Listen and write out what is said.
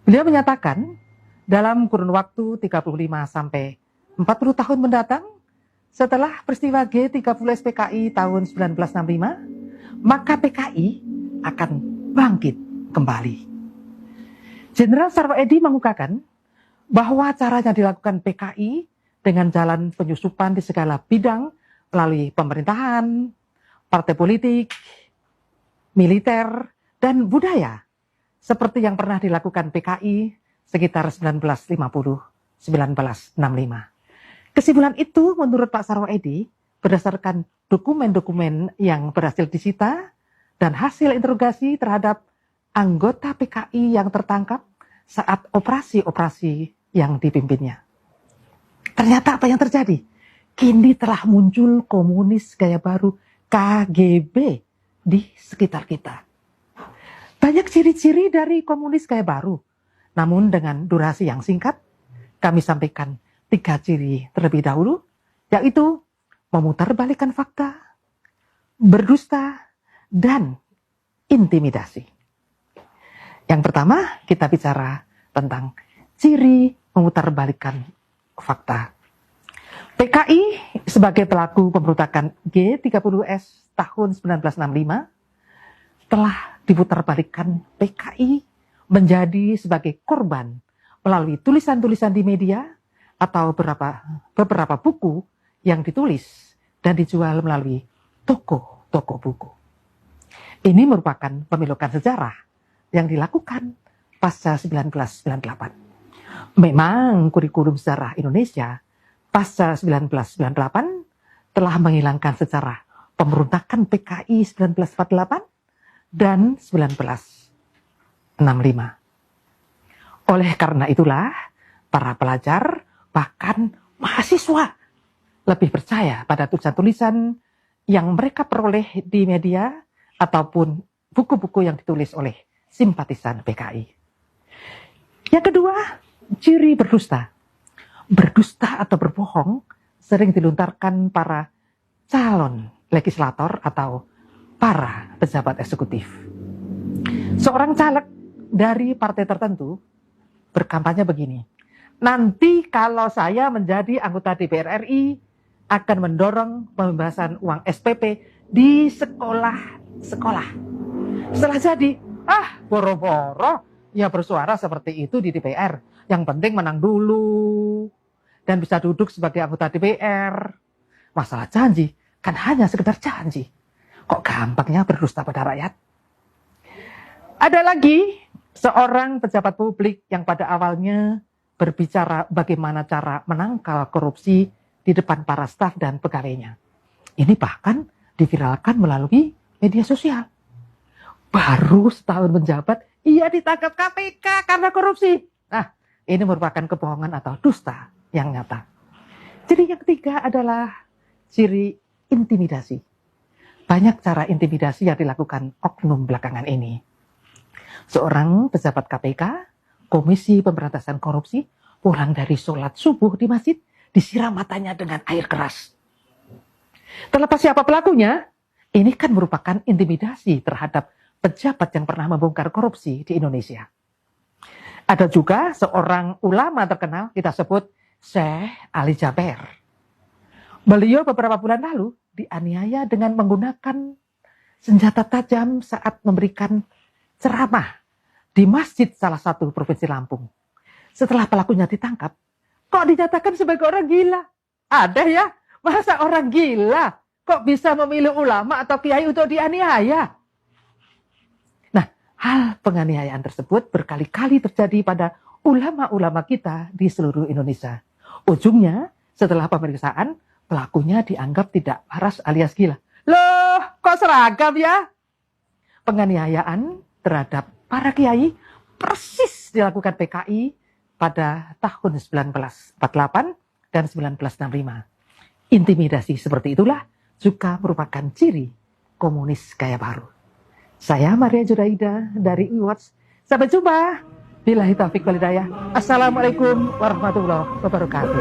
Beliau menyatakan dalam kurun waktu 35 sampai 40 tahun mendatang, setelah peristiwa G30 SPKI tahun 1965, maka PKI akan bangkit kembali. Jenderal Sarwoedi mengukakan bahwa caranya dilakukan PKI dengan jalan penyusupan di segala bidang melalui pemerintahan, partai politik, militer, dan budaya, seperti yang pernah dilakukan PKI sekitar 1950-1965. Kesimpulan itu menurut Pak Sarwoedi berdasarkan dokumen-dokumen yang berhasil disita dan hasil interogasi terhadap anggota PKI yang tertangkap saat operasi-operasi yang dipimpinnya. Ternyata apa yang terjadi? Kini telah muncul komunis gaya baru KGB di sekitar kita. Banyak ciri-ciri dari komunis gaya baru, namun dengan durasi yang singkat, kami sampaikan 3 ciri terlebih dahulu, yaitu memutarbalikkan fakta, berdusta, dan intimidasi. Yang pertama, kita bicara tentang ciri memutarbalikkan fakta. PKI sebagai pelaku pemberontakan G30S tahun 1965 telah diputarbalikkan PKI menjadi sebagai korban melalui tulisan-tulisan di media atau beberapa buku yang ditulis dan dijual melalui toko-toko buku. Ini merupakan pemilukan sejarah yang dilakukan pasca 1998. Memang kurikulum sejarah Indonesia pasca 1998 telah menghilangkan sejarah pemberontakan PKI 1948 dan 1965. Oleh karena itulah, para pelajar bahkan mahasiswa lebih percaya pada tulisan-tulisan yang mereka peroleh di media ataupun buku-buku yang ditulis oleh simpatisan PKI. Yang kedua, ciri berdusta. Berdusta atau berbohong sering dilontarkan para calon legislator atau para pejabat eksekutif. Seorang caleg dari partai tertentu berkampanye begini, nanti kalau saya menjadi anggota DPR RI akan mendorong pembebasan uang SPP di sekolah-sekolah. Setelah jadi, boro-boro ya bersuara seperti itu di DPR. Yang penting menang dulu dan bisa duduk sebagai anggota DPR. Masalah janji kan hanya sekedar janji. Kok gampangnya berdusta pada rakyat? Ada lagi seorang pejabat publik yang pada awalnya berbicara bagaimana cara menangkal korupsi di depan para staf dan pegawainya. Ini bahkan diviralkan melalui media sosial. Baru setahun menjabat, ia ditangkap KPK karena korupsi. Nah, ini merupakan kebohongan atau dusta yang nyata. Jadi yang ketiga adalah ciri intimidasi. Banyak cara intimidasi yang dilakukan oknum belakangan ini. Seorang pejabat KPK, Komisi Pemberantasan Korupsi, pulang dari sholat subuh di masjid, disiram matanya dengan air keras. Terlepas siapa pelakunya, ini kan merupakan intimidasi terhadap pejabat yang pernah membongkar korupsi di Indonesia. Ada juga seorang ulama terkenal, kita sebut Syekh Ali Jaber. Beliau beberapa bulan lalu dianiaya dengan menggunakan senjata tajam saat memberikan ceramah di masjid salah satu provinsi Lampung. Setelah pelakunya ditangkap, kok dinyatakan sebagai orang gila? Ada ya? Masa orang gila kok bisa memilih ulama atau kiai untuk dianiaya? Nah, hal penganiayaan tersebut berkali-kali terjadi pada ulama-ulama kita di seluruh Indonesia. Ujungnya, setelah pemeriksaan, pelakunya dianggap tidak waras alias gila. Loh, kok seragam ya? Penganiayaan terhadap para kiai persis dilakukan PKI pada tahun 1948 dan 1965. Intimidasi seperti itulah juga merupakan ciri komunis gaya baru. Saya Maria Juraida dari IWatch. Sampai jumpa. Billahi taufiq wal hidayah. Assalamualaikum warahmatullahi wabarakatuh.